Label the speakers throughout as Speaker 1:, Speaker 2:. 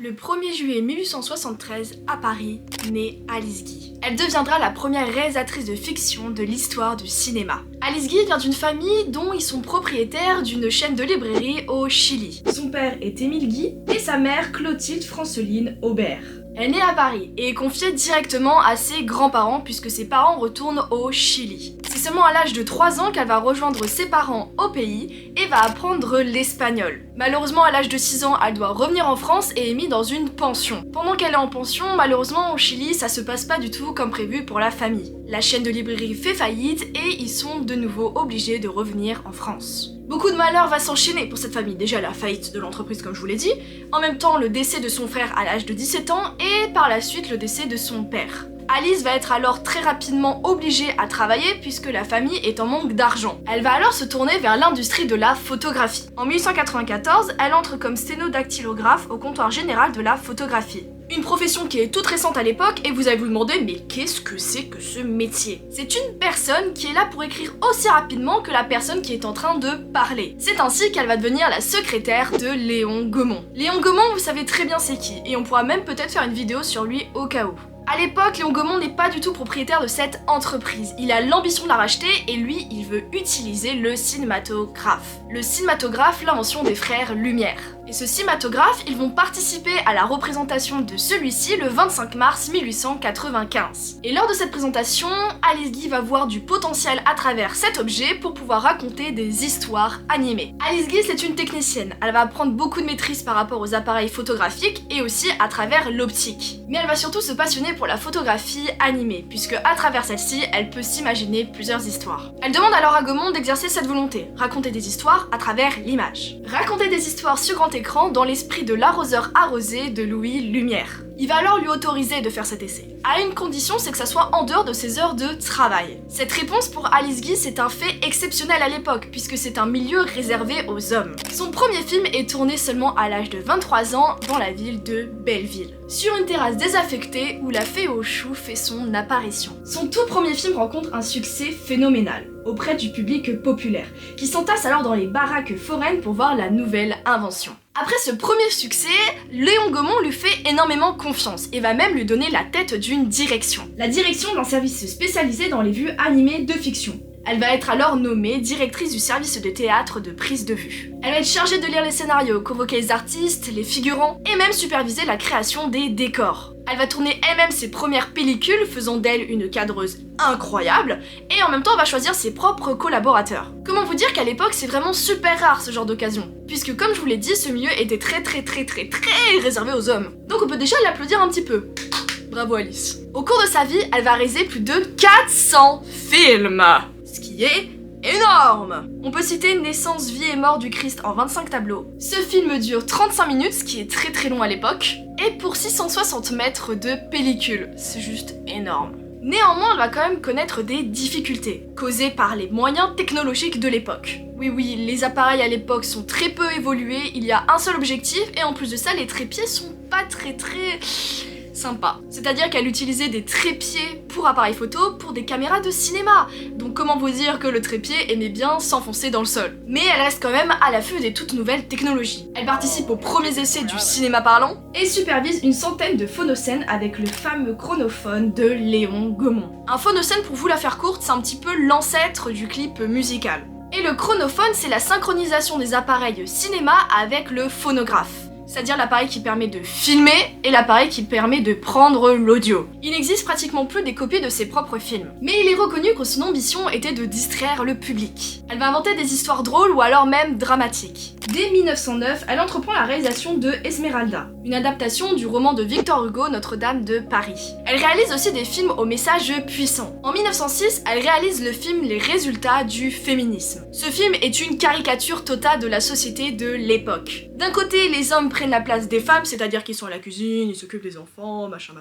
Speaker 1: Le 1er juillet 1873, à Paris, naît Alice Guy. Elle deviendra la première réalisatrice de fiction de l'histoire du cinéma. Alice Guy vient d'une famille dont ils sont propriétaires d'une chaîne de librairie au Chili. Son père est Émile Guy et sa mère Clotilde Franceline Aubert. Elle naît à Paris et est confiée directement à ses grands-parents puisque ses parents retournent au Chili. C'est seulement à l'âge de 3 ans qu'elle va rejoindre ses parents au pays et va apprendre l'espagnol. Malheureusement, à l'âge de 6 ans, elle doit revenir en France et est mise dans une pension. Pendant qu'elle est en pension, malheureusement au Chili, ça se passe pas du tout comme prévu pour la famille. La chaîne de librairie fait faillite et ils sont de nouveau obligés de revenir en France. Beaucoup de malheurs va s'enchaîner pour cette famille. Déjà la faillite de l'entreprise comme je vous l'ai dit, en même temps le décès de son frère à l'âge de 17 ans et par la suite le décès de son père. Alice va être alors très rapidement obligée à travailler puisque la famille est en manque d'argent. Elle va alors se tourner vers l'industrie de la photographie. En 1894, elle entre comme sténodactylographe au comptoir général de la photographie. Une profession qui est toute récente à l'époque et vous allez vous demander mais qu'est-ce que c'est que ce métier? C'est une personne qui est là pour écrire aussi rapidement que la personne qui est en train de parler. C'est ainsi qu'elle va devenir la secrétaire de Léon Gaumont. Léon Gaumont, vous savez très bien c'est qui et on pourra même peut-être faire une vidéo sur lui au cas où. À l'époque, Léon Gaumont n'est pas du tout propriétaire de cette entreprise. Il a l'ambition de la racheter et lui, il veut utiliser le cinématographe. Le cinématographe, l'invention des frères Lumière. Et ce cinématographe, ils vont participer à la représentation de celui-ci le 25 mars 1895. Et lors de cette présentation, Alice Guy va voir du potentiel à travers cet objet pour pouvoir raconter des histoires animées. Alice Guy, c'est une technicienne. Elle va apprendre beaucoup de maîtrise par rapport aux appareils photographiques et aussi à travers l'optique. Mais elle va surtout se passionner pour la photographie animée, puisque à travers celle-ci, elle peut s'imaginer plusieurs histoires. Elle demande alors à Gaumont d'exercer cette volonté, raconter des histoires à travers l'image. Raconter des histoires sur grand écran dans l'esprit de l'arroseur arrosé de Louis Lumière. Il va alors lui autoriser de faire cet essai. À une condition, c'est que ça soit en dehors de ses heures de travail. Cette réponse pour Alice Guy, c'est un fait exceptionnel à l'époque, puisque c'est un milieu réservé aux hommes. Son premier film est tourné seulement à l'âge de 23 ans dans la ville de Belleville, sur une terrasse désaffectée où la fée aux choux fait son apparition. Son tout premier film rencontre un succès phénoménal auprès du public populaire, qui s'entasse alors dans les baraques foraines pour voir la nouvelle invention. Après ce premier succès, Léon Gaumont lui fait énormément confiance et va même lui donner la tête d'une direction. La direction d'un service spécialisé dans les vues animées de fiction. Elle va être alors nommée directrice du service de théâtre de prise de vue. Elle va être chargée de lire les scénarios, convoquer les artistes, les figurants et même superviser la création des décors. Elle va tourner elle-même ses premières pellicules, faisant d'elle une cadreuse incroyable, et en même temps va choisir ses propres collaborateurs. Comment vous dire qu'à l'époque c'est vraiment super rare ce genre d'occasion, puisque comme je vous l'ai dit, ce milieu était très réservé aux hommes. Donc on peut déjà l'applaudir un petit peu. Bravo Alice. Au cours de sa vie, elle va réaliser plus de 400 films, ce qui est énorme! On peut citer Naissance, vie et mort du Christ en 25 tableaux. Ce film dure 35 minutes, ce qui est très long à l'époque, et pour 660 mètres de pellicule. C'est juste énorme. Néanmoins, elle va quand même connaître des difficultés, causées par les moyens technologiques de l'époque. Oui, les appareils à l'époque sont très peu évolués, il y a un seul objectif, et en plus de ça, les trépieds sont pas très sympa. C'est-à-dire qu'elle utilisait des trépieds pour appareils photo pour des caméras de cinéma. Donc comment vous dire que le trépied aimait bien s'enfoncer dans le sol. Mais elle reste quand même à l'affût des toutes nouvelles technologies. Elle participe aux premiers essais du cinéma parlant et supervise une centaine de phonocènes avec le fameux chronophone de Léon Gaumont. Un phonocène, pour vous la faire courte, c'est un petit peu l'ancêtre du clip musical. Et le chronophone, c'est la synchronisation des appareils cinéma avec le phonographe. C'est-à-dire l'appareil qui permet de filmer et l'appareil qui permet de prendre l'audio. Il n'existe pratiquement plus des copies de ses propres films. Mais il est reconnu que son ambition était de distraire le public. Elle va inventer des histoires drôles ou alors même dramatiques. Dès 1909, elle entreprend la réalisation de Esmeralda, une adaptation du roman de Victor Hugo, Notre-Dame de Paris. Elle réalise aussi des films au message puissant. En 1906, elle réalise le film Les résultats du féminisme. Ce film est une caricature totale de la société de l'époque. D'un côté, les hommes prennent la place des femmes, c'est-à-dire qu'ils sont à la cuisine, ils s'occupent des enfants, machin.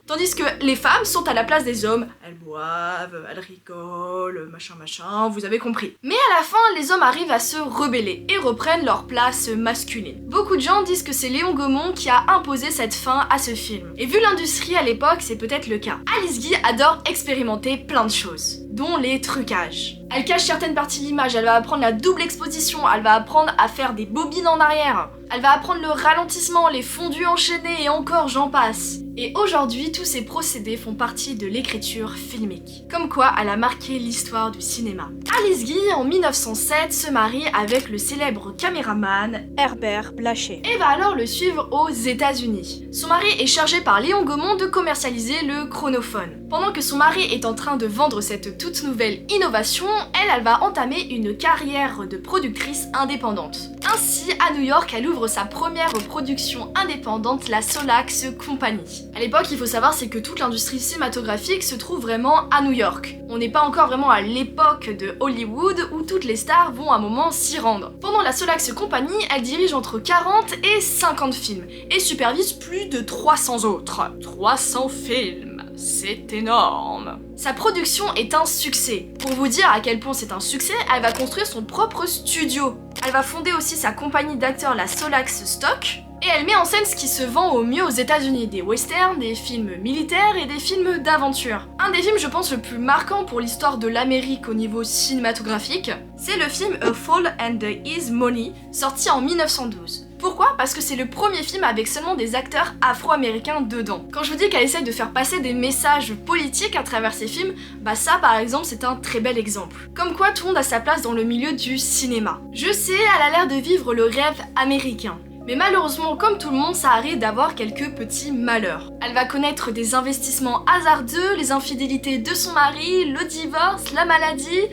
Speaker 1: Tandis que les femmes sont à la place des hommes, elles boivent, elles rigolent, machin, vous avez compris. Mais à la fin, les hommes arrivent à se rebeller et reprennent leur place masculine. Beaucoup de gens disent que c'est Léon Gaumont qui a imposé cette fin à ce film. Et vu l'industrie à l'époque, c'est peut-être le cas. Alice Guy adore expérimenter plein de choses, dont les trucages. Elle cache certaines parties de l'image, elle va apprendre la double exposition, elle va apprendre à faire des bobines en arrière, elle va apprendre le ralentissement, les fondus enchaînés et encore j'en passe. Et aujourd'hui, tous ces procédés font partie de l'écriture filmique. Comme quoi, elle a marqué l'histoire du cinéma. Alice Guy, en 1907, se marie avec le célèbre caméraman
Speaker 2: Herbert Blaché
Speaker 1: et va alors le suivre aux États-Unis. Son mari est chargé par Léon Gaumont de commercialiser le chronophone. Pendant que son mari est en train de vendre cette toute nouvelle innovation, elle va entamer une carrière de productrice indépendante. Ainsi, à New York, elle ouvre sa première production indépendante, la Solax Company. À l'époque, il faut savoir, c'est que toute l'industrie cinématographique se trouve vraiment à New York. On n'est pas encore vraiment à l'époque de Hollywood où toutes les stars vont à un moment s'y rendre. Pendant la Solax Company, elle dirige entre 40 et 50 films et supervise plus de 300 autres. 300 films, c'est énorme. Sa production est un succès. Pour vous dire à quel point c'est un succès, elle va construire son propre studio. Elle va fonder aussi sa compagnie d'acteurs, la Solax Stock, et elle met en scène ce qui se vend au mieux aux États-Unis, des westerns, des films militaires et des films d'aventure. Un des films, je pense, le plus marquant pour l'histoire de l'Amérique au niveau cinématographique, c'est le film A Fall and His Money, sorti en 1912. Pourquoi ? Parce que c'est le premier film avec seulement des acteurs afro-américains dedans. Quand je vous dis qu'elle essaye de faire passer des messages politiques à travers ses films, bah ça par exemple c'est un très bel exemple. Comme quoi tout le monde a sa place dans le milieu du cinéma. Je sais, elle a l'air de vivre le rêve américain. Mais malheureusement, comme tout le monde, ça arrive d'avoir quelques petits malheurs. Elle va connaître des investissements hasardeux, les infidélités de son mari, le divorce, la maladie...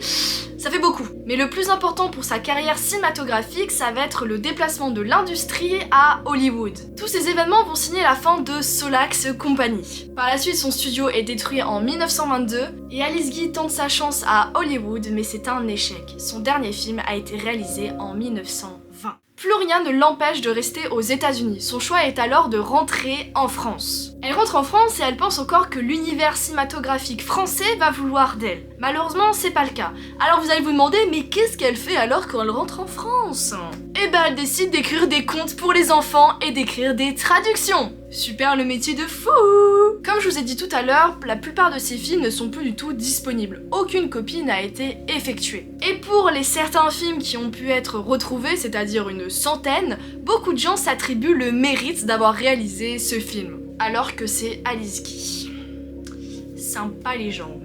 Speaker 1: Ça fait beaucoup. Mais le plus important pour sa carrière cinématographique, ça va être le déplacement de l'industrie à Hollywood. Tous ces événements vont signer la fin de Solax Company. Par la suite, son studio est détruit en 1922 et Alice Guy tente sa chance à Hollywood, mais c'est un échec. Son dernier film a été réalisé en 1920. Plus rien ne l'empêche de rester aux États-Unis. Son choix est alors de rentrer en France. Elle rentre en France et elle pense encore que l'univers cinématographique français va vouloir d'elle. Malheureusement, c'est pas le cas. Alors vous allez vous demander, mais qu'est-ce qu'elle fait alors quand elle rentre en France ? Eh ben, elle décide d'écrire des contes pour les enfants et d'écrire des traductions. Super le métier de fou! Comme je vous ai dit tout à l'heure, la plupart de ces films ne sont plus du tout disponibles. Aucune copie n'a été effectuée. Et pour les certains films qui ont pu être retrouvés, c'est-à-dire une centaine, beaucoup de gens s'attribuent le mérite d'avoir réalisé ce film. Alors que c'est Alice Guy. Sympa les gens.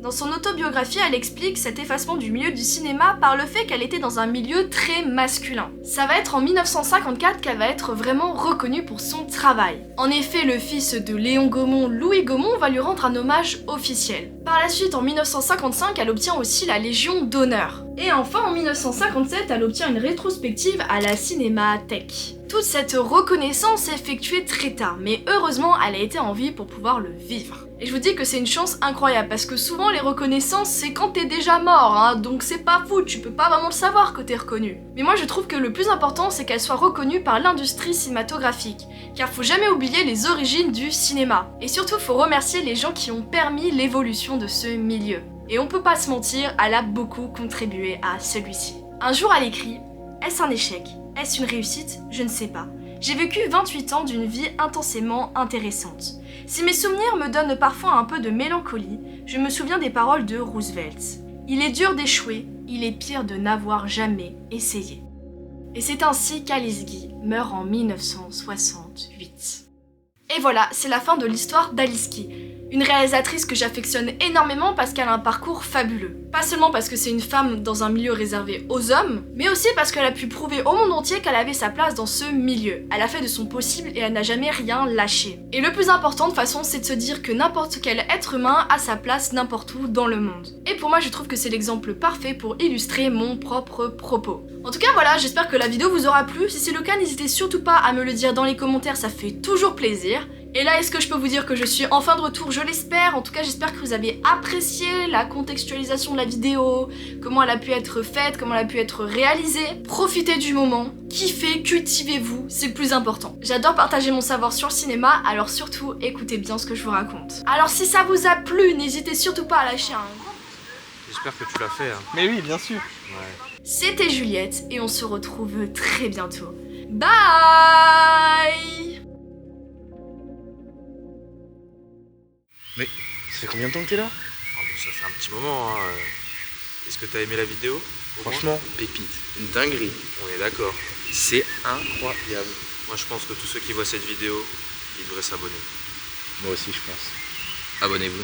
Speaker 1: Dans son autobiographie, elle explique cet effacement du milieu du cinéma par le fait qu'elle était dans un milieu très masculin. Ça va être en 1954 qu'elle va être vraiment reconnue pour son travail. En effet, le fils de Léon Gaumont, Louis Gaumont, va lui rendre un hommage officiel. Par la suite, en 1955, elle obtient aussi la Légion d'honneur. Et enfin, en 1957, elle obtient une rétrospective à la Cinémathèque. Toute cette reconnaissance est effectuée très tard, mais heureusement, elle a été en vie pour pouvoir le vivre. Et je vous dis que c'est une chance incroyable, parce que souvent les reconnaissances, c'est quand t'es déjà mort, hein, donc c'est pas fou, tu peux pas vraiment le savoir que t'es reconnu. Mais moi je trouve que le plus important, c'est qu'elle soit reconnue par l'industrie cinématographique, car faut jamais oublier les origines du cinéma. Et surtout, faut remercier les gens qui ont permis l'évolution de ce milieu. Et on peut pas se mentir, elle a beaucoup contribué à celui-ci. Un jour elle écrit, est-ce un échec ? Est-ce une réussite ? Je ne sais pas. J'ai vécu 28 ans d'une vie intensément intéressante. Si mes souvenirs me donnent parfois un peu de mélancolie, je me souviens des paroles de Roosevelt. Il est dur d'échouer, il est pire de n'avoir jamais essayé. Et c'est ainsi qu'Alice Guy meurt en 1968. Et voilà, c'est la fin de l'histoire d'Alice Guy. Une réalisatrice que j'affectionne énormément parce qu'elle a un parcours fabuleux. Pas seulement parce que c'est une femme dans un milieu réservé aux hommes, mais aussi parce qu'elle a pu prouver au monde entier qu'elle avait sa place dans ce milieu. Elle a fait de son possible et elle n'a jamais rien lâché. Et le plus important de toute façon, c'est de se dire que n'importe quel être humain a sa place n'importe où dans le monde. Et pour moi, je trouve que c'est l'exemple parfait pour illustrer mon propre propos. En tout cas, voilà, j'espère que la vidéo vous aura plu. Si c'est le cas, n'hésitez surtout pas à me le dire dans les commentaires, ça fait toujours plaisir. Et là, est-ce que je peux vous dire que je suis enfin de retour? Je l'espère. En tout cas, j'espère que vous avez apprécié la contextualisation de la vidéo, comment elle a pu être faite, comment elle a pu être réalisée. Profitez du moment, kiffez, cultivez-vous, c'est le plus important. J'adore partager mon savoir sur le cinéma, alors surtout, écoutez bien ce que je vous raconte. Alors si ça vous a plu, n'hésitez surtout pas à lâcher un grand...
Speaker 3: J'espère que tu l'as fait. Hein.
Speaker 4: Mais oui, bien sûr.
Speaker 3: Ouais.
Speaker 1: C'était Juliette, et on se retrouve très bientôt. Bye!
Speaker 3: Mais
Speaker 4: Ça fait combien de temps que t'es là?
Speaker 3: oh, mais ça fait un petit moment. Hein. Est-ce que t'as aimé la vidéo?
Speaker 2: Franchement, pépite, une dinguerie.
Speaker 3: On est d'accord.
Speaker 2: C'est incroyable.
Speaker 3: Moi je pense que tous ceux qui voient cette vidéo, ils devraient s'abonner.
Speaker 2: Moi aussi, je pense. Abonnez-vous.